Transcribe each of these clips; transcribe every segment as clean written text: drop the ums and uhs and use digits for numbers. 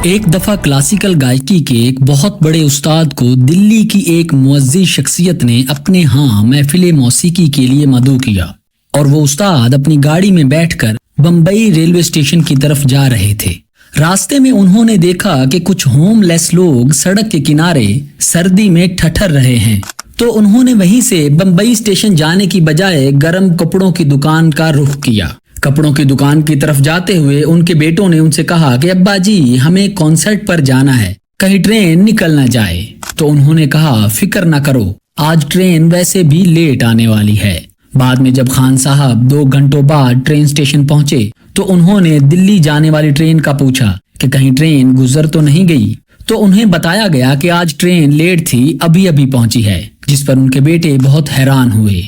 ایک دفعہ کلاسیکل گائکی کے ایک بہت بڑے استاد کو دلی کی ایک معزز شخصیت نے اپنے ہاں محفل موسیقی کے لیے مدعو کیا اور وہ استاد اپنی گاڑی میں بیٹھ کر بمبئی ریلوے اسٹیشن کی طرف جا رہے تھے۔ راستے میں انہوں نے دیکھا کہ کچھ ہوم لیس لوگ سڑک کے کنارے سردی میں ٹھٹھر رہے ہیں، تو انہوں نے وہیں سے بمبئی اسٹیشن جانے کی بجائے گرم کپڑوں کی دکان کا رخ کیا۔ کپڑوں کی دکان کی طرف جاتے ہوئے ان کے بیٹوں نے ان سے کہا کہ ابا جی ہمیں کانسرٹ پر جانا ہے، کہیں ٹرین نکل نہ جائے۔ تو انہوں نے کہا فکر نہ کرو، آج ٹرین ویسے بھی لیٹ آنے والی ہے۔ بعد میں جب خان صاحب 2 گھنٹوں بعد ٹرین اسٹیشن پہنچے تو انہوں نے دلی جانے والی ٹرین کا پوچھا کہ کہیں ٹرین گزر تو نہیں گئی، تو انہیں بتایا گیا کہ آج ٹرین لیٹ تھی، ابھی پہنچی ہے، جس پر ان کے بیٹے بہت حیران ہوئے۔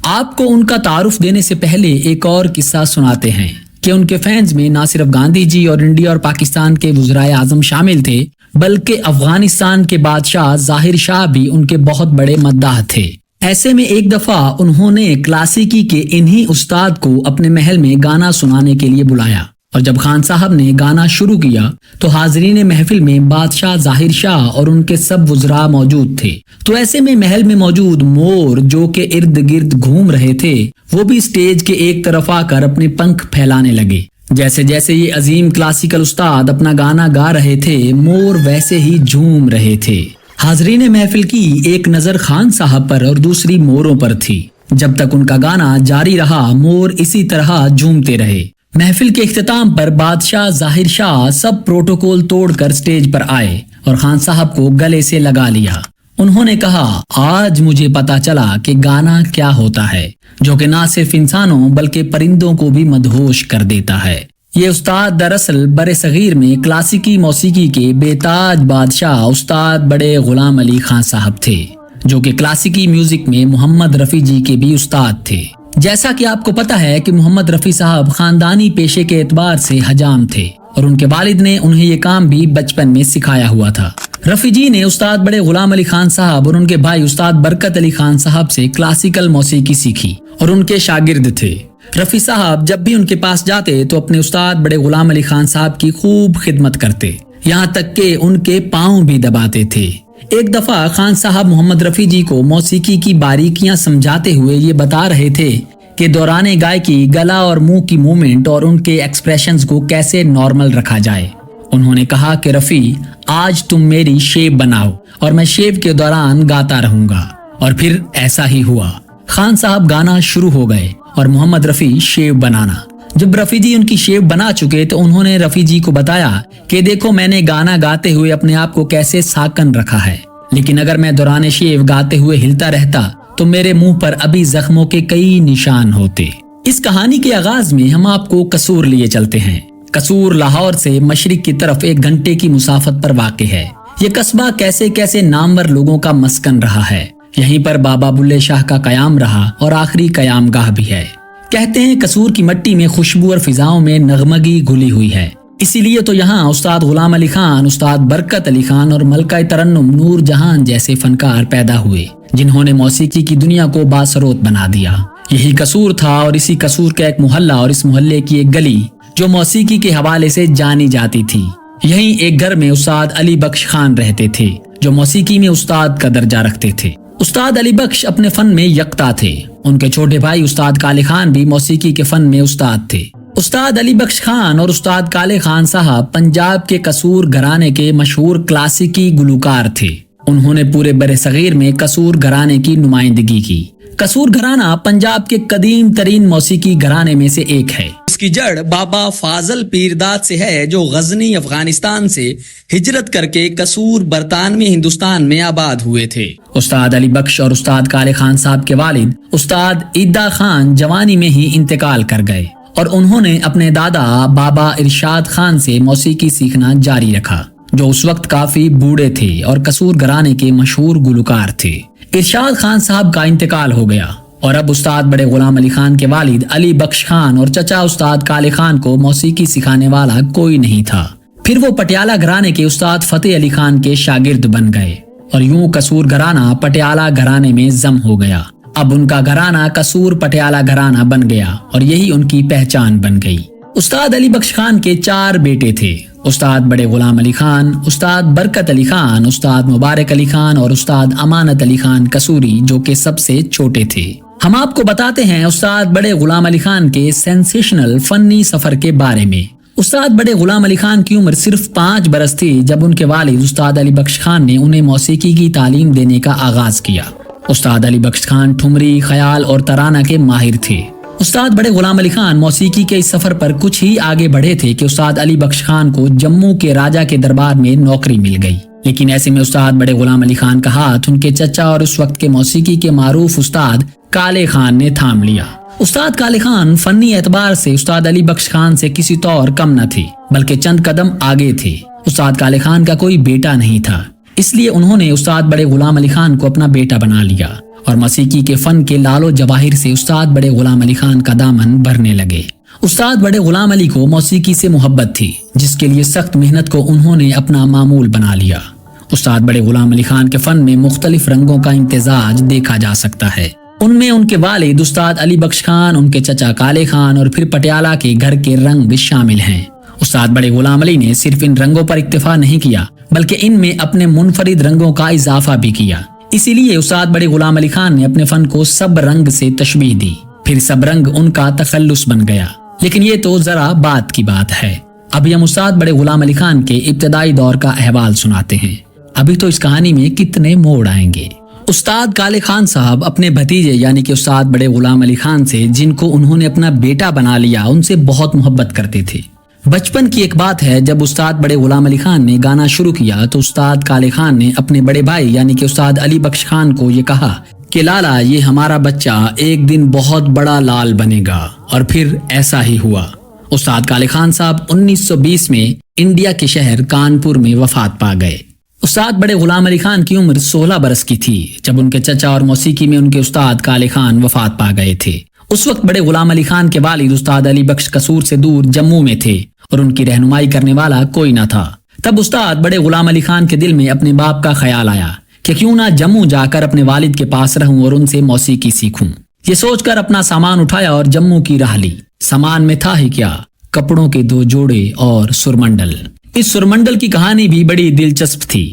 آپ کو ان کا تعارف دینے سے پہلے ایک اور قصہ سناتے ہیں کہ ان کے فینز میں نہ صرف گاندھی جی اور انڈیا اور پاکستان کے وزرائے اعظم شامل تھے، بلکہ افغانستان کے بادشاہ ظاہر شاہ بھی ان کے بہت بڑے مداح تھے۔ ایسے میں ایک دفعہ انہوں نے کلاسیکی کے انہی استاد کو اپنے محل میں گانا سنانے کے لیے بلایا، اور جب خان صاحب نے گانا شروع کیا تو حاضرین محفل میں بادشاہ ظاہر شاہ اور ان کے سب وزراء موجود تھے۔ تو ایسے میں محل میں موجود مور جو کہ ارد گرد گھوم رہے تھے، وہ بھی اسٹیج کے ایک طرف آ کر اپنے پنکھ پھیلانے لگے۔ جیسے جیسے یہ عظیم کلاسیکل استاد اپنا گانا گا رہے تھے، مور ویسے ہی جھوم رہے تھے۔ حاضرین محفل کی ایک نظر خان صاحب پر اور دوسری موروں پر تھی۔ جب تک ان کا گانا جاری رہا، مور اسی طرح جھومتے رہے۔ محفل کے اختتام پر بادشاہ ظاہر شاہ سب پروٹوکول توڑ کر سٹیج پر آئے اور خان صاحب کو گلے سے لگا لیا۔ انہوں نے کہا آج مجھے پتا چلا کہ گانا کیا ہوتا ہے، جو کہ نہ صرف انسانوں بلکہ پرندوں کو بھی مدہوش کر دیتا ہے۔ یہ استاد دراصل برِ صغیر میں کلاسیکی موسیقی کے بے تاج بادشاہ استاد بڑے غلام علی خان صاحب تھے، جو کہ کلاسیکی میوزک میں محمد رفیع جی کے بھی استاد تھے۔ جیسا کہ آپ کو پتا ہے کہ محمد رفیع صاحب خاندانی پیشے کے اعتبار سے حجام تھے اور ان کے والد نے انہیں یہ کام بھی بچپن میں سکھایا ہوا تھا۔ رفیع جی نے استاد بڑے غلام علی خان صاحب اور ان کے بھائی استاد برکت علی خان صاحب سے کلاسیکل موسیقی سیکھی اور ان کے شاگرد تھے۔ رفیع صاحب جب بھی ان کے پاس جاتے تو اپنے استاد بڑے غلام علی خان صاحب کی خوب خدمت کرتے، یہاں تک کہ ان کے پاؤں بھی دباتے تھے۔ ایک دفعہ خان صاحب محمد رفیع جی کو موسیقی کی باریکیاں سمجھاتے ہوئے یہ بتا رہے تھے کہ دوران گائکی گلا اور منہ کی موومنٹ اور ان کے ایکسپریشنز کو کیسے نارمل رکھا جائے۔ انہوں نے کہا کہ رفیع آج تم میری شیپ بناؤ اور میں شیپ کے دوران گاتا رہوں گا، اور پھر ایسا ہی ہوا۔ خان صاحب گانا شروع ہو گئے اور محمد رفیع شیپ بنانا۔ جب رفیع جی ان کی شیپ بنا چکے تو انہوں نے رفیع جی کو بتایا کہ دیکھو میں نے گانا گاتے ہوئے اپنے آپ کو کیسے ساکن رکھا ہے، لیکن اگر میں دوران شیپ گاتے ہوئے ہلتا رہتا تو میرے منہ پر ابھی زخموں کے کئی نشان ہوتے۔ اس کہانی کے آغاز میں ہم آپ کو قصور لیے چلتے ہیں۔ قصور لاہور سے مشرق کی طرف 1 گھنٹے کی مسافت پر واقع ہے۔ یہ قصبہ کیسے کیسے نامور لوگوں کا مسکن رہا ہے، یہیں پر بابا بلے شاہ کا قیام رہا اور آخری قیام گاہ بھی ہے۔ کہتے ہیں قصور کی مٹی میں خوشبو اور فضاؤں میں نغمگی گھلی ہوئی ہے، اسی لیے تو یہاں استاد غلام علی خان، استاد برکت علی خان اور ملکہ ترنم نور جہان جیسے فنکار پیدا ہوئے، جنہوں نے موسیقی کی دنیا کو باثروت بنا دیا۔ یہی قصور تھا اور اسی قصور کا ایک محلہ اور اس محلے کی ایک گلی جو موسیقی کے حوالے سے جانی جاتی تھی۔ یہیں ایک گھر میں استاد علی بخش خان رہتے تھے جو موسیقی میں استاد کا درجہ رکھتے تھے۔ استاد علی بخش اپنے فن میں یکتا تھے۔ ان کے چھوٹے بھائی استاد کالے خان بھی موسیقی کے فن میں استاد تھے۔ استاد علی بخش خان اور استاد کالے خان صاحب پنجاب کے قصور گھرانے کے مشہور کلاسیکی گلوکار تھے۔ انہوں نے پورے برِ صغیر میں قصور گھرانے کی نمائندگی کی۔ قصور گھرانہ پنجاب کے قدیم ترین موسیقی گھرانے میں سے ایک ہے۔ اس کی جڑ بابا فاضل پیرداد سے ہے، جو غزنی افغانستان سے ہجرت کر کے قصور برطانوی ہندوستان میں آباد ہوئے تھے۔ استاد علی بخش اور استاد کالے خان صاحب کے والد استاد عیدہ خان جوانی میں ہی انتقال کر گئے اور انہوں نے اپنے دادا بابا ارشاد خان سے موسیقی سیکھنا جاری رکھا، جو اس وقت کافی بوڑھے تھے اور قصور گھرانے کے مشہور گلوکار تھے۔ ارشاد خان صاحب کا انتقال ہو گیا اور اب استاد بڑے غلام علی خان کے والد علی بخش خان اور چچا استاد کالے خان کو موسیقی سکھانے والا کوئی نہیں تھا۔ پھر وہ پٹیالہ گھرانے کے استاد فتح علی خان کے شاگرد بن گئے اور یوں قصور گھرانہ پٹیالہ گھرانے میں ضم ہو گیا۔ اب ان کا گھرانہ قصور پٹیالہ گھرانہ بن گیا اور یہی ان کی پہچان بن گئی۔ استاد علی بخش خان کے 4 بیٹے تھے۔ استاد بڑے غلام علی خان، استاد برکت علی خان، استاد مبارک علی خان اور استاد امانت علی خان قصوری، جو کہ سب سے چھوٹے تھے۔ ہم آپ کو بتاتے ہیں استاد بڑے غلام علی خان کے سینسیشنل فنی سفر کے بارے میں۔ استاد بڑے غلام علی خان کی عمر صرف 5 برس تھی جب ان کے والد استاد علی بخش خان نے انہیں موسیقی کی تعلیم دینے کا آغاز کیا۔ استاد علی بخش خان ٹھمری، خیال اور ترانہ کے ماہر تھے۔ استاد بڑے غلام علی خان موسیقی کے اس سفر پر کچھ ہی آگے بڑھے تھے کہ استاد علی بخش خان کو جموں کے راجہ کے دربار میں نوکری مل گئی، لیکن ایسے میں استاد بڑے غلام علی خان کا ہاتھ ان کے چچا اور اس وقت کے موسیقی کے معروف استاد کالے خان نے تھام لیا۔ استاد کالے خان فنی اعتبار سے استاد علی بخش خان سے کسی طور کم نہ تھے، بلکہ چند قدم آگے تھے۔ استاد کالے خان کا کوئی بیٹا نہیں تھا، اس لیے انہوں نے استاد بڑے غلام علی خان کو اپنا بیٹا بنا لیا اور موسیقی کے فن کے لال و جواہر سے استاد بڑے غلام علی خان کا دامن بھرنے لگے۔ استاد بڑے غلام علی کو موسیقی سے محبت تھی، جس کے لیے سخت محنت کو انہوں نے اپنا معمول بنا لیا۔ استاد بڑے غلام علی خان کے فن میں مختلف رنگوں کا امتزاج دیکھا جا سکتا ہے۔ ان میں ان کے والد استاد علی بخش خان، ان کے چچا کالے خان اور پھر پٹیالہ کے گھر کے رنگ بھی شامل ہیں۔ استاد بڑے غلام علی نے صرف ان رنگوں پر اکتفا نہیں کیا، بلکہ ان میں اپنے منفرد رنگوں کا اضافہ بھی کیا۔ اسی لیے استاد بڑے غلام علی خان نے اپنے فن کو سب رنگ سے تشبیہ دی، پھر سب رنگ ان کا تخلص بن گیا۔ لیکن یہ تو ذرا بات کی بات ہے۔ ابھی ہم استاد بڑے غلام علی خان کے ابتدائی دور کا احوال سناتے ہیں۔ ابھی تو اس کہانی میں کتنے موڑ آئیں گے۔ استاد کالے خان صاحب اپنے بھتیجے یعنی کہ استاد بڑے غلام علی خان سے، جن کو انہوں نے اپنا بیٹا بنا لیا، ان سے بہت محبت کرتے تھے۔ بچپن کی ایک بات ہے، جب استاد بڑے غلام علی خان نے گانا شروع کیا تو استاد کالے خان نے اپنے بڑے بھائی یعنی کہ استاد علی بخش خان کو یہ کہا کہ لالا، یہ ہمارا بچہ ایک دن بہت بڑا لال بنے گا، اور پھر ایسا ہی ہوا۔ استاد کالے خان صاحب 1920 میں انڈیا کے شہر کانپور میں وفات پا گئے۔ استاد بڑے غلام علی خان کی عمر 16 برس کی تھی جب ان کے چچا اور موسیقی میں ان کے استاد کالے خان وفات پا گئے تھے۔ اس وقت بڑے غلام علی خان کے والد استاد علی بخش قصور سے دور جموں میں تھے اور ان کی رہنمائی کرنے والا کوئی نہ تھا۔ تب استاد بڑے غلام علی خان کے دل میں اپنے باپ کا خیال آیا کہ کیوں نہ جموں جا کر اپنے والد کے پاس رہوں اور ان سے موسیقی سیکھوں۔ یہ سوچ کر اپنا سامان اٹھایا اور جموں کی راہ لی۔ سامان میں تھا ہی کیا، کپڑوں کے 2 جوڑے اور سرمنڈل۔ اس سرمنڈل کی کہانی بھی بڑی دلچسپ تھی۔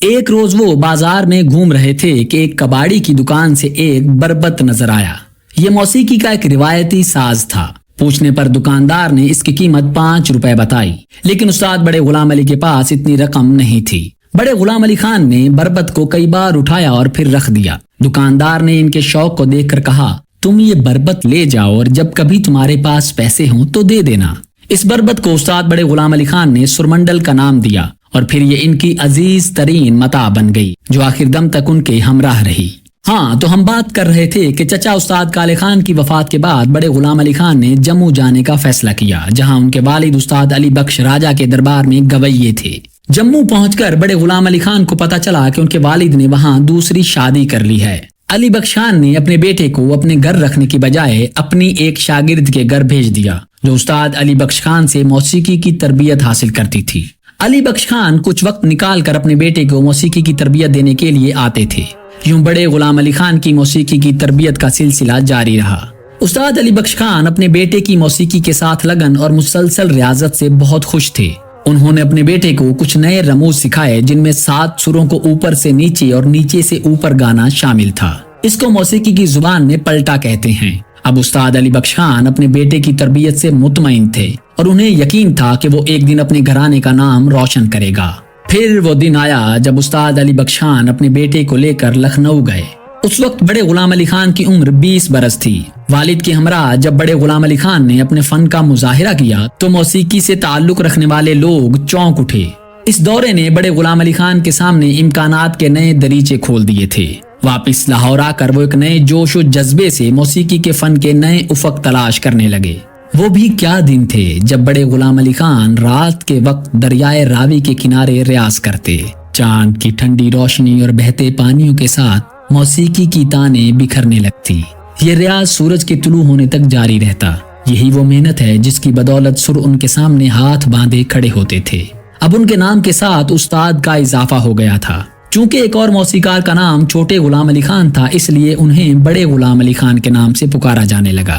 ایک روز وہ بازار میں گھوم رہے تھے کہ ایک کباڑی کی دکان سے ایک بربت نظر آیا۔ یہ موسیقی کا ایک روایتی ساز تھا۔ پوچھنے پر دکاندار نے اس کی قیمت 5 روپے بتائی، لیکن استاد بڑے غلام علی کے پاس اتنی رقم نہیں تھی۔ بڑے غلام علی خان نے بربت کو کئی بار اٹھایا اور پھر رکھ دیا۔ دکاندار نے ان کے شوق کو دیکھ کر کہا، تم یہ بربت لے جاؤ اور جب کبھی تمہارے پاس پیسے ہوں تو دے دینا۔ اس بربت کو استاد بڑے غلام علی خان نے سرمنڈل کا نام دیا اور پھر یہ ان کی عزیز ترین متاع بن گئی، جو آخر دم تک ان کے ہمراہ رہی۔ ہاں، تو ہم بات کر رہے تھے کہ چچا استاد کالے خان کی وفات کے بعد بڑے غلام علی خان نے جموں جانے کا فیصلہ کیا، جہاں ان کے والد استاد علی بخش راجہ کے دربار میں گویے تھے۔ جموں پہنچ کر بڑے غلام علی خان کو پتا چلا کہ ان کے والد نے وہاں دوسری شادی کر لی ہے۔ علی بخش خان نے اپنے بیٹے کو اپنے گھر رکھنے کی بجائے اپنی ایک شاگرد کے گھر بھیج دیا، جو استاد علی بخش خان سے موسیقی کی تربیت حاصل کرتی تھی۔ علی بخش خان کچھ وقت نکال کر اپنے بیٹے کو موسیقی کی تربیت دینے کے لیے آتے تھے۔ یوں بڑے غلام علی خان کی موسیقی کی تربیت کا سلسلہ جاری رہا۔ استاد علی بخش خان اپنے بیٹے کی موسیقی کے ساتھ لگن اور مسلسل ریاضت سے بہت خوش تھے۔ انہوں نے اپنے بیٹے کو کچھ نئے رموز سکھائے، جن میں 7 سروں کو اوپر سے نیچے اور نیچے سے اوپر گانا شامل تھا۔ اس کو موسیقی کی زبان میں پلٹا کہتے ہیں۔ اب استاد علی بخش خان اپنے بیٹے کی تربیت سے مطمئن تھے اور انہیں یقین تھا کہ وہ ایک دن اپنے گھرانے کا نام روشن کرے گا۔ پھر وہ دن آیا جب استاد علی بخش خان اپنے بیٹے کو لے کر لکھنؤ گئے۔ اس وقت بڑے غلام علی خان کی عمر 20 برس تھی۔ والد کے ہمراہ جب بڑے غلام علی خان نے اپنے فن کا مظاہرہ کیا تو موسیقی سے تعلق رکھنے والے لوگ چونک اٹھے۔ اس دورے نے بڑے غلام علی خان کے سامنے امکانات کے نئے دریچے کھول دیے تھے۔ واپس لاہور آ کر وہ ایک نئے جوش و جذبے سے موسیقی کے فن کے نئے افق تلاش کرنے لگے۔ وہ بھی کیا دن تھے جب بڑے غلام علی خان رات کے وقت دریائے راوی کے کنارے ریاض کرتے۔ چاند کی ٹھنڈی روشنی اور بہتے پانیوں کے ساتھ موسیقی کی تانیں بکھرنے لگتی۔ یہ ریاض سورج کے طلوع ہونے تک جاری رہتا۔ یہی وہ محنت ہے جس کی بدولت سر ان کے سامنے ہاتھ باندھے کھڑے ہوتے تھے۔ اب ان کے نام کے ساتھ استاد کا اضافہ ہو گیا تھا۔ چونکہ ایک اور موسیقار کا نام چھوٹے غلام علی خان تھا، اس لیے انہیں بڑے غلام علی خان کے نام سے پکارا جانے لگا۔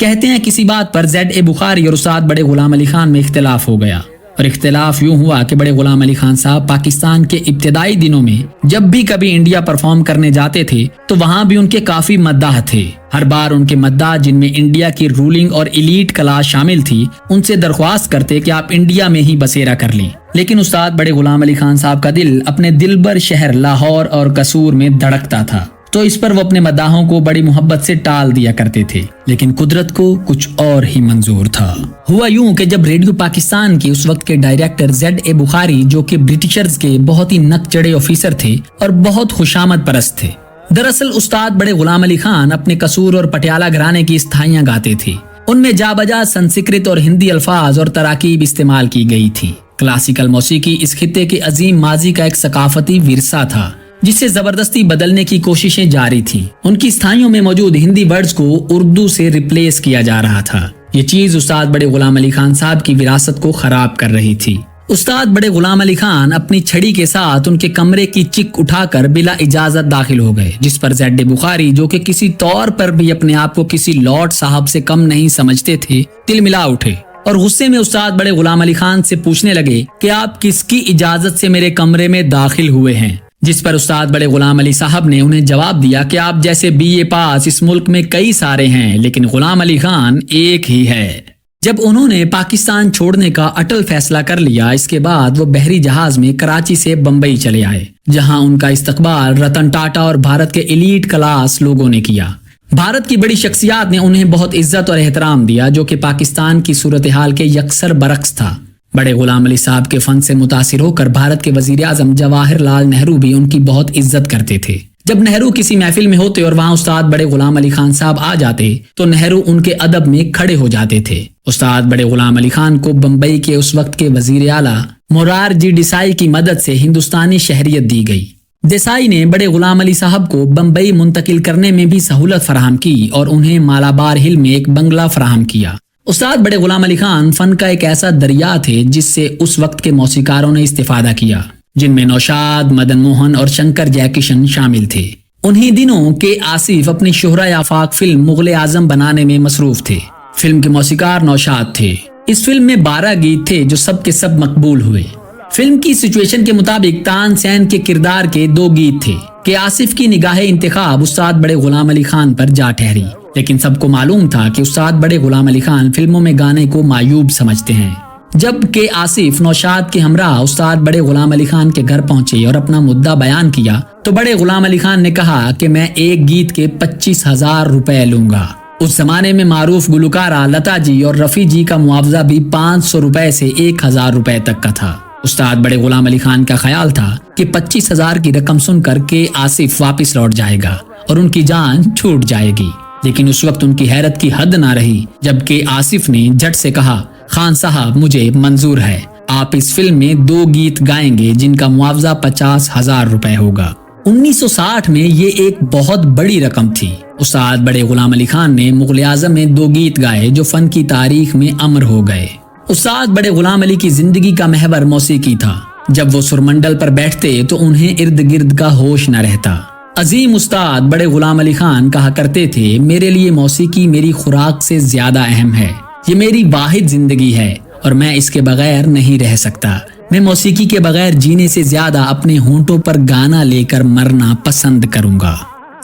کہتے ہیں کسی بات پر زیڈ اے بخاری اور استاد بڑے غلام علی خان میں اختلاف ہو گیا، اور اختلاف یوں ہوا کہ بڑے غلام علی خان صاحب پاکستان کے ابتدائی دنوں میں جب بھی کبھی انڈیا پرفارم کرنے جاتے تھے تو وہاں بھی ان کے کافی مداح تھے۔ ہر بار ان کے مداح، جن میں انڈیا کی رولنگ اور ایلیٹ کلاس شامل تھی، ان سے درخواست کرتے کہ آپ انڈیا میں ہی بسیرا کر لیں، لیکن استاد بڑے غلام علی خان صاحب کا دل اپنے دلبر شہر لاہور اور قصور میں دھڑکتا تھا، تو اس پر وہ اپنے مداحوں کو بڑی محبت سے ٹال دیا کرتے تھے، لیکن قدرت کو کچھ اور ہی منظور تھا۔ ہوا یوں کہ جب ریڈیو پاکستان کے اس وقت کے ڈائریکٹر زیڈ اے بخاری، جو کہ برٹشرز کے بہت ہی نک چڑھے آفیسر تھے اور بہت خوشامد پرست تھے، دراصل استاد بڑے غلام علی خان اپنے قصور اور پٹیالہ گھرانے کی استھائیاں گاتے تھے۔ ان میں جا بجا سنسکرت اور ہندی الفاظ اور تراکیب استعمال کی گئی تھی۔ کلاسیکل موسیقی اس خطے کے عظیم ماضی کا ایک ثقافتی ورثہ تھا جسے زبردستی بدلنے کی کوششیں جاری تھیں۔ ان کی استھائیوں میں موجود ہندی ورڈز کو اردو سے ریپلیس کیا جا رہا تھا۔ یہ چیز استاد بڑے غلام علی خان صاحب کی وراثت کو خراب کر رہی تھی۔ استاد بڑے غلام علی خان اپنی چھڑی کے ساتھ ان کے کمرے کی چک اٹھا کر بلا اجازت داخل ہو گئے، جس پر زیڈ بخاری، جو کہ کسی طور پر بھی اپنے آپ کو کسی لارڈ صاحب سے کم نہیں سمجھتے تھے، تل ملا اٹھے اور غصے میں استاد بڑے غلام علی خان سے پوچھنے لگے کہ آپ کس کی اجازت سے میرے کمرے میں داخل ہوئے ہیں، جس پر استاد بڑے غلام علی صاحب نے انہیں جواب دیا کہ آپ جیسے بی اے پاس اس ملک میں کئی سارے ہیں، لیکن غلام علی خان ایک ہی ہے۔ جب انہوں نے پاکستان چھوڑنے کا اٹل فیصلہ کر لیا، اس کے بعد وہ بحری جہاز میں کراچی سے بمبئی چلے آئے، جہاں ان کا استقبال رتن ٹاٹا اور بھارت کے ایلیٹ کلاس لوگوں نے کیا۔ بھارت کی بڑی شخصیات نے انہیں بہت عزت اور احترام دیا، جو کہ پاکستان کی صورتحال کے یکسر برعکس تھا۔ بڑے غلام علی صاحب کے فن سے متاثر ہو کر بھارت کے وزیر اعظم جواہر لال نہرو بھی ان کی بہت عزت کرتے تھے۔ جب نہرو کسی محفل میں ہوتے اور وہاں استاد بڑے غلام علی خان صاحب آ جاتے تو نہرو ان کے ادب میں کھڑے ہو جاتے تھے۔ استاد بڑے غلام علی خان کو بمبئی کے اس وقت کے وزیر اعلیٰ مورارجی دیسائی کی مدد سے ہندوستانی شہریت دی گئی۔ دیسائی نے بڑے غلام علی صاحب کو بمبئی منتقل کرنے میں بھی سہولت فراہم کی اور انہیں مالابار ہل میں ایک بنگلہ فراہم کیا۔ استاد بڑے غلام علی خان فن کا ایک ایسا دریا تھے جس سے اس وقت کے موسیقاروں نے استفادہ کیا، جن میں نوشاد، مدن موہن اور شنکر جے کشن شامل تھے۔ انہی دنوں کے آصف اپنی شہرہ آفاق فلم مغل اعظم بنانے میں مصروف تھے۔ فلم کے موسیقار نوشاد تھے۔ اس فلم میں 12 گیت تھے جو سب کے سب مقبول ہوئے۔ فلم کی سچویشن کے مطابق تان سین کے کردار کے 2 گیت تھے کہ آصف کی نگاہ انتخاب استاد بڑے غلام علی خان پر جا ٹھہری، لیکن سب کو معلوم تھا کہ استاد بڑے غلام علی خان فلموں میں گانے کو معیوب سمجھتے ہیں۔ جب کہ آصف نوشاد کے ہمراہ استاد بڑے غلام علی خان کے گھر پہنچے اور اپنا مدعا بیان کیا تو بڑے غلام علی خان نے کہا کہ میں ایک گیت کے 25,000 روپے لوں گا۔ اس زمانے میں معروف گلوکارہ لتا جی اور رفیع جی کا معاوضہ بھی 500 روپے سے 1,000 روپے تک کا تھا۔ استاد بڑے غلام علی خان کا خیال تھا کہ 25,000 کی رقم سن کر کے آصف واپس لوٹ جائے گا اور ان کی جان چھوٹ جائے گی، لیکن اس وقت ان کی حیرت کی حد نہ رہی جبکہ آصف نے جھٹ سے کہا، خان صاحب مجھے منظور ہے، آپ اس فلم میں 2 گیت گائیں گے جن کا معاوضہ 50,000 روپے ہوگا۔ 1960 میں یہ ایک بہت بڑی رقم تھی۔ استاد بڑے غلام علی خان نے مغل اعظم میں 2 گیت گائے جو فن کی تاریخ میں امر ہو گئے۔ استاد بڑے غلام علی کی زندگی کا محور موسیقی تھا۔ جب وہ سرمنڈل پر بیٹھتے تو انہیں ارد گرد کا ہوش نہ رہتا۔ عظیم استاد بڑے غلام علی خان کہا کرتے تھے، میرے لیے موسیقی میری خوراک سے زیادہ اہم ہے، یہ میری واحد زندگی ہے اور میں اس کے بغیر نہیں رہ سکتا۔ میں موسیقی کے بغیر جینے سے زیادہ اپنے ہونٹوں پر گانا لے کر مرنا پسند کروں گا۔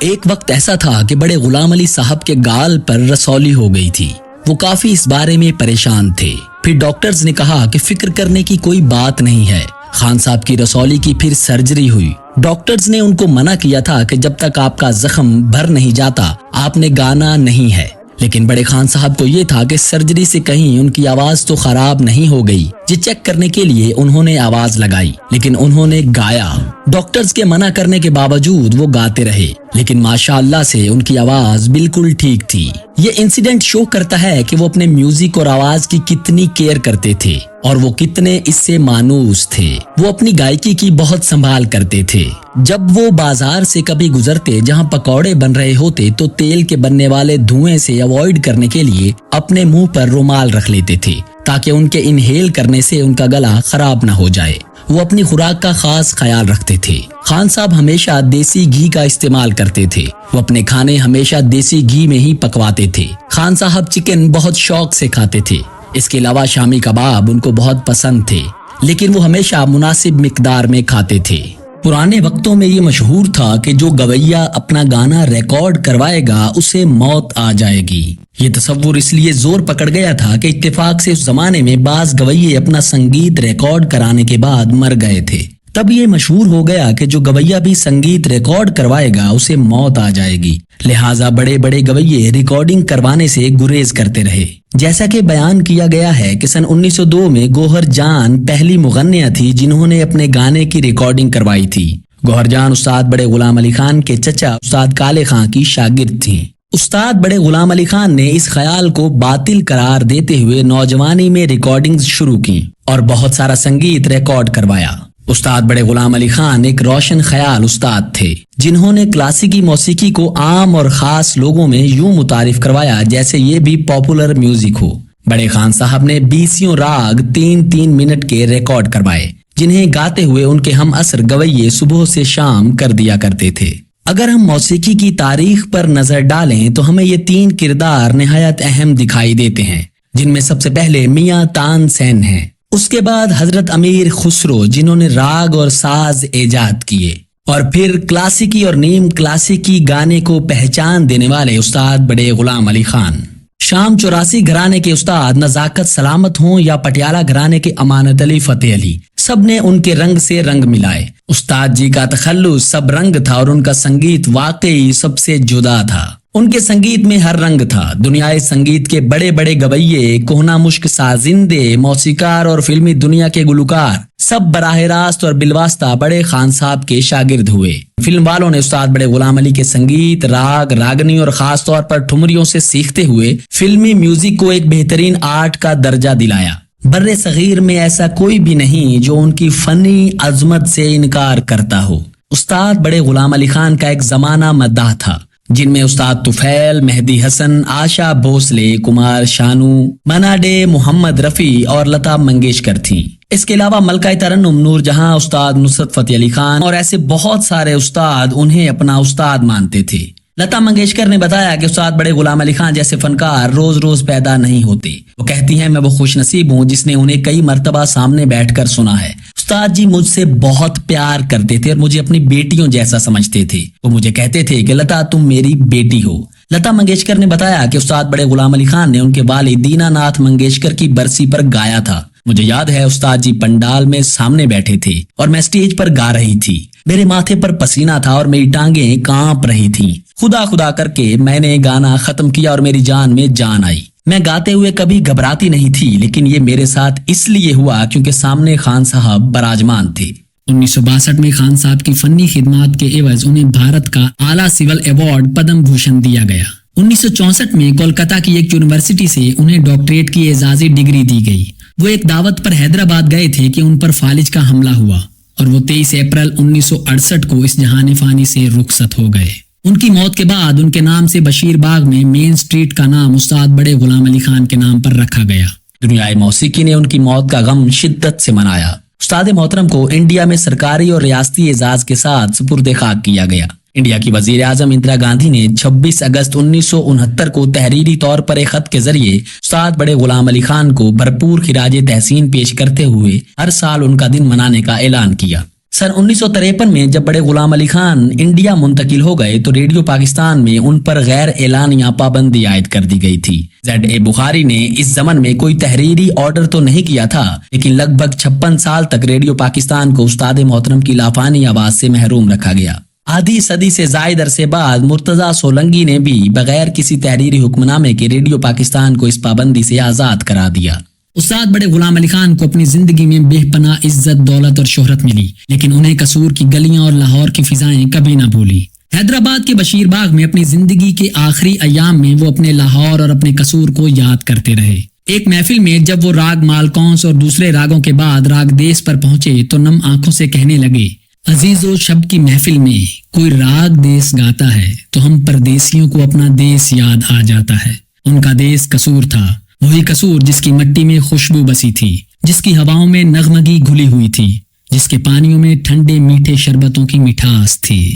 ایک وقت ایسا تھا کہ بڑے غلام علی صاحب کے گال پر رسولی ہو گئی تھی۔ وہ کافی اس بارے میں پریشان تھے۔ پھر ڈاکٹرز نے کہا کہ فکر کرنے کی کوئی بات نہیں ہے۔ خان صاحب کی رسولی کی پھر سرجری ہوئی۔ ڈاکٹرز نے ان کو منع کیا تھا کہ جب تک آپ کا زخم بھر نہیں جاتا آپ نے گانا نہیں ہے، لیکن بڑے خان صاحب کو یہ تھا کہ سرجری سے کہیں ان کی آواز تو خراب نہیں ہو گئی۔ یہ چیک کرنے کے لیے انہوں نے آواز لگائی، لیکن انہوں نے گایا۔ ڈاکٹرز کے منع کرنے کے باوجود وہ گاتے رہے، لیکن ماشاءاللہ سے ان کی آواز بالکل ٹھیک تھی۔ یہ انسیڈنٹ شو کرتا ہے کہ وہ اپنے میوزک اور آواز کی کتنی کیئر کرتے تھے اور وہ کتنے اس سے مانوس تھے۔ وہ اپنی گائیکی کی بہت سنبھال کرتے تھے۔ جب وہ بازار سے کبھی گزرتے جہاں پکوڑے بن رہے ہوتے تو تیل کے بننے والے دھوئیں سے اوائڈ کرنے کے لیے اپنے منہ پر رومال رکھ لیتے تھے تاکہ ان کے انہیل کرنے سے ان کا گلا خراب نہ ہو جائے۔ وہ اپنی خوراک کا خاص خیال رکھتے تھے۔ خان صاحب ہمیشہ دیسی گھی کا استعمال کرتے تھے۔ وہ اپنے کھانے ہمیشہ دیسی گھی میں ہی پکواتے تھے۔ خان صاحب چکن بہت شوق سے کھاتے تھے۔ اس کے علاوہ شامی کباب ان کو بہت پسند تھے، لیکن وہ ہمیشہ مناسب مقدار میں کھاتے تھے۔ پرانے وقتوں میں یہ مشہور تھا کہ جو گویا اپنا گانا ریکارڈ کروائے گا اسے موت آ جائے گی۔ یہ تصور اس لیے زور پکڑ گیا تھا کہ اتفاق سے اس زمانے میں بعض گویے اپنا سنگیت ریکارڈ کرانے کے بعد مر گئے تھے۔ تب یہ مشہور ہو گیا کہ جو گویا بھی سنگیت ریکارڈ کروائے گا اسے موت آ جائے گی، لہٰذا بڑے بڑے گویے ریکارڈنگ کروانے سے گریز کرتے رہے۔ جیسا کہ بیان کیا گیا ہے کہ سن 1902 میں گوہر جان پہلی مغنیہ تھی جنہوں نے اپنے گانے کی ریکارڈنگ کروائی تھی۔ گوہر جان استاد بڑے غلام علی خان کے چچا استاد کالے خان کی شاگرد تھیں۔ استاد بڑے غلام علی خان نے اس خیال کو باطل قرار دیتے ہوئے نوجوانی میں ریکارڈنگز شروع کی اور بہت سارا سنگیت ریکارڈ کروایا۔ استاد بڑے غلام علی خان ایک روشن خیال استاد تھے جنہوں نے کلاسیکی موسیقی کو عام اور خاص لوگوں میں یوں متعارف کروایا جیسے یہ بھی پاپولر میوزک ہو۔ بڑے خان صاحب نے 20 راگ 3 منٹ کے ریکارڈ کروائے جنہیں گاتے ہوئے ان کے ہم عصر گویے صبح سے شام کر دیا کرتے تھے۔ اگر ہم موسیقی کی تاریخ پر نظر ڈالیں تو ہمیں یہ 3 کردار نہایت اہم دکھائی دیتے ہیں، جن میں سب سے پہلے میاں تان سین ہیں، اس کے بعد حضرت امیر خسرو جنہوں نے راگ اور ساز ایجاد کیے، اور پھر کلاسیکی اور نیم کلاسیکی گانے کو پہچان دینے والے استاد بڑے غلام علی خان۔ شام 84 گھرانے کے استاد نزاکت سلامت ہوں یا پٹیالہ گھرانے کے امانت علی فتح علی، سب نے ان کے رنگ سے رنگ ملائے۔ استاد جی کا تخلص سب رنگ تھا اور ان کا سنگیت واقعی سب سے جدا تھا۔ ان کے سنگیت میں ہر رنگ تھا۔ دنیائے سنگیت کے بڑے بڑے گویے، کوہنا مشک سازندے، موسیقار اور فلمی دنیا کے گلوکار سب براہ راست اور بالواسطہ بڑے خان صاحب کے شاگرد ہوئے۔ فلم والوں نے استاد بڑے غلام علی کے سنگیت، راگ، راگنی اور خاص طور پر ٹھمریوں سے سیکھتے ہوئے فلمی میوزک کو ایک بہترین آرٹ کا درجہ دلایا۔ بر صغیر میں ایسا کوئی بھی نہیں جو ان کی فنی عظمت سے انکار کرتا ہو۔ استاد بڑے غلام علی خان کا ایک زمانہ مداح تھا جن میں استاد طفیل، مہدی حسن، آشا بھوسلے، کمار شانو، منا ڈے، محمد رفیع اور لتا منگیشکر تھیں۔ اس کے علاوہ ملکہ ترنم نور جہاں، استاد نصرت فتح علی خان اور ایسے بہت سارے استاد انہیں اپنا استاد مانتے تھے۔ لتا منگیشکر نے بتایا کہ استاد بڑے غلام علی خان جیسے فنکار روز روز پیدا نہیں ہوتے۔ وہ کہتی ہیں میں وہ خوش نصیب ہوں جس نے انہیں کئی مرتبہ سامنے بیٹھ کر سنا ہے۔ استاد جی مجھ سے بہت پیار کرتے تھے اور مجھے اپنی بیٹیوں جیسا سمجھتے تھے۔ وہ مجھے کہتے تھے کہ لتا تم میری بیٹی ہو۔ لتا منگیشکر نے بتایا کہ استاد بڑے غلام علی خان نے ان کے والد دینا ناتھ منگیشکر کی برسی پر گایا تھا۔ مجھے یاد ہے استاد جی پنڈال میں سامنے بیٹھے تھے اور میں سٹیج پر گا رہی تھی۔ میرے ماتھے پر پسینہ تھا اور میری ٹانگیں کانپ رہی تھیں۔ خدا خدا کر کے میں نے گانا ختم کیا اور میری جان میں جان آئی۔ میں گاتے ہوئے کبھی گھبراتی نہیں تھی، لیکن یہ میرے ساتھ اس لیے ہوا کیونکہ سامنے خان صاحب براجمان تھے۔ 1962 میں خان صاحب کی فنی خدمات کے عوض انہیں بھارت کا اعلیٰ سول ایوارڈ پدم بھوشن دیا گیا۔ 1964 میں کولکتہ کی ایک یونیورسٹی سے انہیں ڈاکٹریٹ کی اعزازی ڈگری دی گئی۔ وہ ایک دعوت پر حیدرآباد گئے تھے کہ ان پر فالج کا حملہ ہوا اور وہ 23 اپریل 1968 کو اس جہان فانی سے رخصت ہو گئے۔ ان کی موت کے بعد ان کے نام سے بشیر باغ میں مین سٹریٹ کا نام استاد بڑے غلام علی خان کے نام پر رکھا گیا۔ دنیائے موسیقی نے ان کی موت کا غم شدت سے منایا۔ استاد محترم کو انڈیا میں سرکاری اور ریاستی اعزاز کے ساتھ سپرد خاک کیا گیا۔ انڈیا کی وزیر اعظم اندرا گاندھی نے 26 اگست 1969 کو تحریری طور پر ایک خط کے ذریعے استاد بڑے غلام علی خان کو بھرپور خراج تحسین پیش کرتے ہوئے ہر سال ان کا دن منانے کا اعلان کیا۔ سن 1953 میں جب بڑے غلام علی خان انڈیا منتقل ہو گئے تو ریڈیو پاکستان میں ان پر غیر اعلانیہ پابندی عائد کر دی گئی تھی۔ زیڈ اے بخاری نے اس زمن میں کوئی تحریری آرڈر تو نہیں کیا تھا، لیکن لگ بھگ 56 سال تک ریڈیو پاکستان کو استاد محترم کی لافانی آواز سے محروم رکھا گیا۔ آدھی صدی سے زائد عرصے بعد مرتضی سولنگی نے بھی بغیر کسی تحریری حکم نامے کے ریڈیو پاکستان کو اس پابندی سے آزاد کرا دیا۔ استاد بڑے غلام علی خان کو اپنی زندگی میں بے پناہ عزت، دولت اور شہرت ملی، لیکن انہیں قصور کی گلیاں اور لاہور کی فضائیں کبھی نہ بھولی۔ حیدرآباد کے بشیر باغ میں اپنی زندگی کے آخری ایام میں وہ اپنے لاہور اور اپنے قصور کو یاد کرتے رہے۔ ایک محفل میں جب وہ راگ مالکونس اور دوسرے راگوں کے بعد راگ دیس پر پہنچے تو نم آنکھوں سے کہنے لگے، عزیزو شب کی محفل میں کوئی راگ دیس گاتا ہے تو ہم پردیسیوں کو اپنا دیس یاد آ جاتا ہے۔ ان کا دیس قصور تھا، وہی قصور جس کی مٹی میں خوشبو بسی تھی، جس کی ہواؤں میں نغمگی گھلی ہوئی تھی، جس کے پانیوں میں ٹھنڈے میٹھے شربتوں کی مٹھاس تھی۔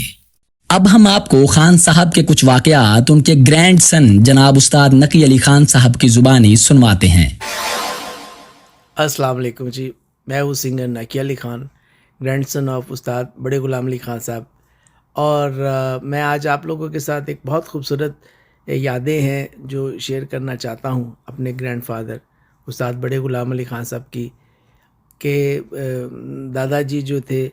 اب ہم آپ کو خان صاحب کے کچھ واقعات ان کے گرینڈ سن جناب استاد نقی علی خان صاحب کی زبانی سنواتے ہیں۔ السلام علیکم جی، میں ہوں singer Naqi Ali Khan, grand son of Ustad Bade Ghulam Ali Khan صاحب، اور میں آج آپ لوگوں کے ساتھ ایک بہت خوبصورت یادیں ہیں جو شیئر کرنا چاہتا ہوں اپنے گرینڈ فادر استاد بڑے غلام علی خان صاحب کی، کہ دادا جی جو تھے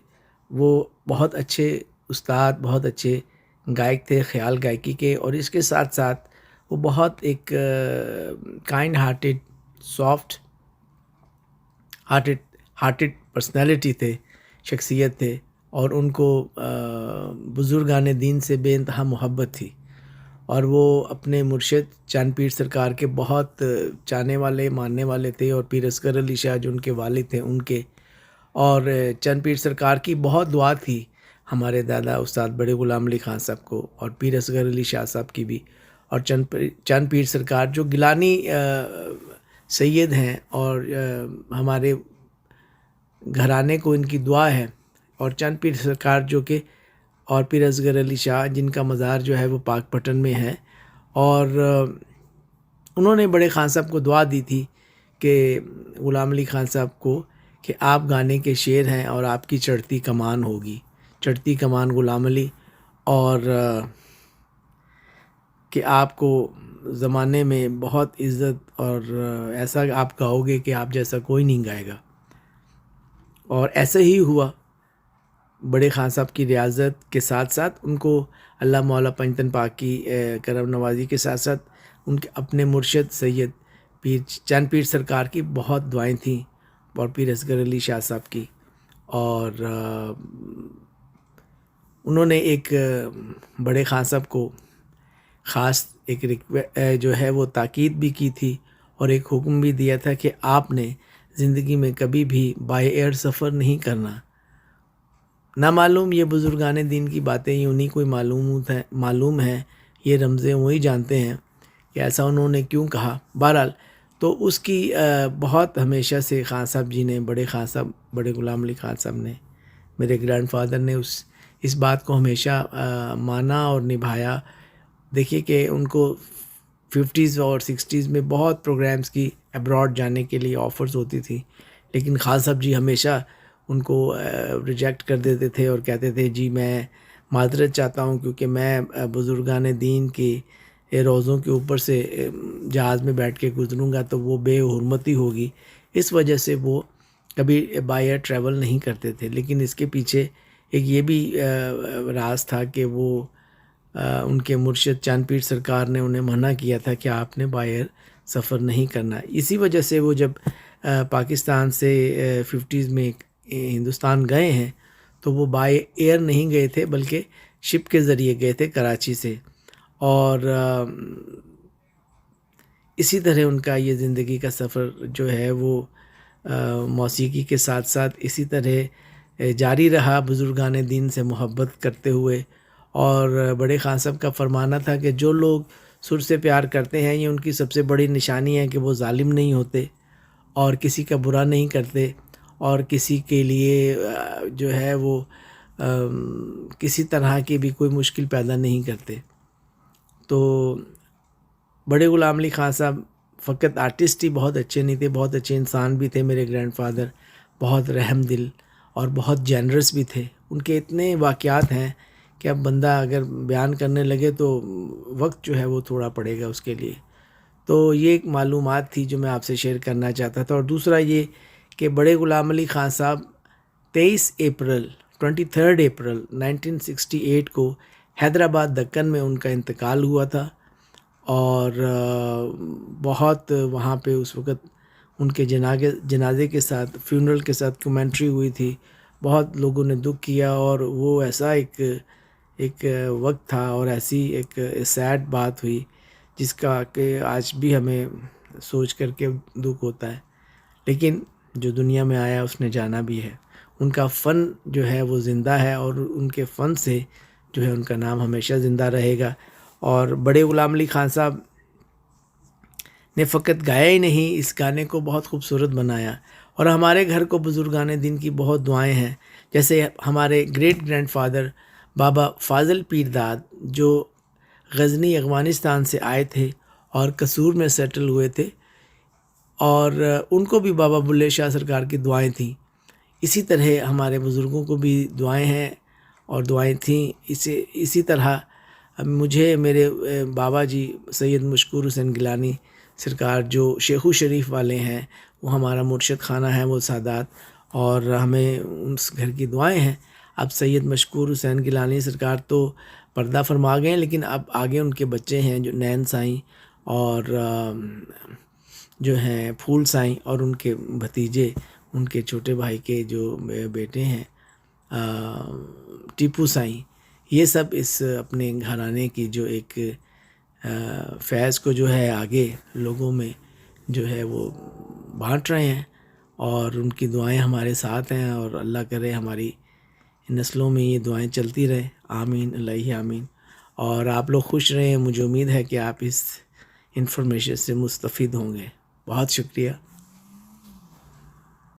وہ بہت اچھے استاد، بہت اچھے گائک تھے خیال گائکی کے، اور اس کے ساتھ ساتھ وہ بہت ایک kind hearted, soft hearted personality تھے، شخصیت تھے، اور ان کو بزرگان دین سے بے انتہا محبت تھی، اور وہ اپنے مرشد چاند پیر سرکار کے بہت چاہنے والے، ماننے والے تھے، اور پیر اصغر علی شاہ جو ان کے والد تھے ان کے، اور چاند پیر سرکار کی بہت دعا تھی ہمارے دادا استاد بڑے غلام علی خان صاحب کو، اور پیر اصغر علی شاہ صاحب کی بھی، اور چاند پیر سرکار جو گیلانی سید ہیں، اور ہمارے گھرانے کو ان کی دعا ہے، اور چاند پیر سرکار جو کہ، اور پیر اصغر علی شاہ جن کا مزار جو ہے وہ پاک پٹن میں ہے، اور انہوں نے بڑے خان صاحب کو دعا دی تھی کہ غلام علی خان صاحب کو، کہ آپ گانے کے شعر ہیں اور آپ کی چڑھتی کمان ہوگی، چڑھتی کمان غلام علی، اور کہ آپ کو زمانے میں بہت عزت، اور ایسا آپ گاؤ گے کہ آپ جیسا کوئی نہیں گائے گا، اور ایسا ہی ہوا۔ بڑے خان صاحب کی ریاضت کے ساتھ ساتھ ان کو اللہ مولا پنجتن پاک کی کرم نوازی کے ساتھ ساتھ ان کے اپنے مرشد سید پیر چاند پیر سرکار کی بہت دعائیں تھیں، اور پیر اصغر علی شاہ صاحب کی، اور انہوں نے ایک بڑے خان صاحب کو خاص ایک جو ہے وہ تاکید بھی کی تھی، اور ایک حکم بھی دیا تھا کہ آپ نے زندگی میں کبھی بھی بائی ایئر سفر نہیں کرنا۔ نہ معلوم یہ بزرگان دین کی باتیں انہیں کوئی معلوم ہے، یہ رمزیں وہی جانتے ہیں کہ ایسا انہوں نے کیوں کہا۔ بہرحال تو اس کی بہت ہمیشہ سے خان صاحب جی نے، بڑے خان صاحب بڑے غلام علی خان صاحب نے، میرے گرینڈ فادر نے اس بات کو ہمیشہ مانا اور نبھایا۔ دیکھیے کہ ان کو 50s اور 60s میں بہت پروگرامز کی ابراڈ جانے کے لیے آفرز ہوتی تھی، لیکن خان صاحب جی ہمیشہ ان کو ریجیکٹ کر دیتے تھے، اور کہتے تھے جی میں معذرت چاہتا ہوں، کیونکہ میں بزرگان دین کی روضوں کے اوپر سے جہاز میں بیٹھ کے گزروں گا تو وہ بے حرمتی ہوگی، اس وجہ سے وہ کبھی بائی ایئر ٹریول نہیں کرتے تھے۔ لیکن اس کے پیچھے ایک یہ بھی راز تھا کہ وہ ان کے مرشد چاند پیر سرکار نے انہیں منع کیا تھا کہ آپ نے بائی ایئر سفر نہیں کرنا۔ اسی وجہ سے وہ جب پاکستان سے 50s میں ہندوستان گئے ہیں تو وہ بائی ایئر نہیں گئے تھے، بلکہ شپ کے ذریعے گئے تھے کراچی سے، اور اسی طرح ان کا یہ زندگی کا سفر جو ہے وہ موسیقی کے ساتھ ساتھ اسی طرح جاری رہا، بزرگان دین سے محبت کرتے ہوئے۔ اور بڑے خان صاحب کا فرمانا تھا کہ جو لوگ سر سے پیار کرتے ہیں، یہ ان کی سب سے بڑی نشانی ہے کہ وہ ظالم نہیں ہوتے، اور کسی کا برا نہیں کرتے، اور کسی کے لیے جو ہے وہ کسی طرح کی بھی کوئی مشکل پیدا نہیں کرتے۔ تو بڑے غلام علی خان صاحب فقط آرٹسٹ ہی بہت اچھے نہیں تھے، بہت اچھے انسان بھی تھے میرے گرینڈ فادر، بہت رحم دل اور بہت جینرس بھی تھے۔ ان کے اتنے واقعات ہیں کہ اب بندہ اگر بیان کرنے لگے تو وقت جو ہے وہ تھوڑا پڑے گا اس کے لیے۔ تو یہ ایک معلومات تھی جو میں آپ سے شیئر کرنا چاہتا تھا۔ اور دوسرا یہ کہ بڑے غلام علی خان صاحب 23 اپریل 1968 کو حیدرآباد دکن میں ان کا انتقال ہوا تھا، اور بہت وہاں پہ اس وقت ان کے جنازے کے ساتھ، فیونرل کے ساتھ کمنٹری ہوئی تھی، بہت لوگوں نے دکھ کیا، اور وہ ایسا ایک وقت تھا اور ایسی ایک سیڈ بات ہوئی جس کا کہ آج بھی ہمیں سوچ کر کے دکھ ہوتا ہے، لیکن جو دنیا میں آیا اس نے جانا بھی ہے۔ ان کا فن جو ہے وہ زندہ ہے، اور ان کے فن سے جو ہے ان کا نام ہمیشہ زندہ رہے گا۔ اور بڑے غلام علی خان صاحب نے فقط گایا ہی نہیں، اس گانے کو بہت خوبصورت بنایا، اور ہمارے گھر کو بزرگان دین کی بہت دعائیں ہیں، جیسے ہمارے گریٹ گرینڈ فادر بابا فاضل پیر داد جو غزنی افغانستان سے آئے تھے اور قصور میں سیٹل ہوئے تھے، اور ان کو بھی بابا بلے شاہ سرکار کی دعائیں تھیں۔ اسی طرح ہمارے بزرگوں کو بھی دعائیں ہیں اور دعائیں تھیں۔ اسی طرح مجھے میرے بابا جی سید مشکور حسین گیلانی سرکار جو شیخو شریف والے ہیں، وہ ہمارا مرشد خانہ ہے وہ سادات، اور ہمیں اس گھر کی دعائیں ہیں۔ اب سید مشکور حسین گیلانی سرکار تو پردہ فرما گئے ہیں، لیکن اب آگے ان کے بچے ہیں جو نین سائیں اور جو ہیں پھول سائیں، اور ان کے بھتیجے، ان کے چھوٹے بھائی کے جو بیٹے ہیں ٹیپو سائیں، یہ سب اس اپنے گھرانے کی جو ایک فیض کو جو ہے آگے لوگوں میں جو ہے وہ بانٹ رہے ہیں، اور ان کی دعائیں ہمارے ساتھ ہیں، اور اللہ کرے ہماری نسلوں میں یہ دعائیں چلتی رہیں، آمین اللہ آمین۔ اور آپ لوگ خوش رہیں، مجھے امید ہے کہ آپ اس انفارمیشن سے مستفید ہوں گے۔ بہت شکریہ۔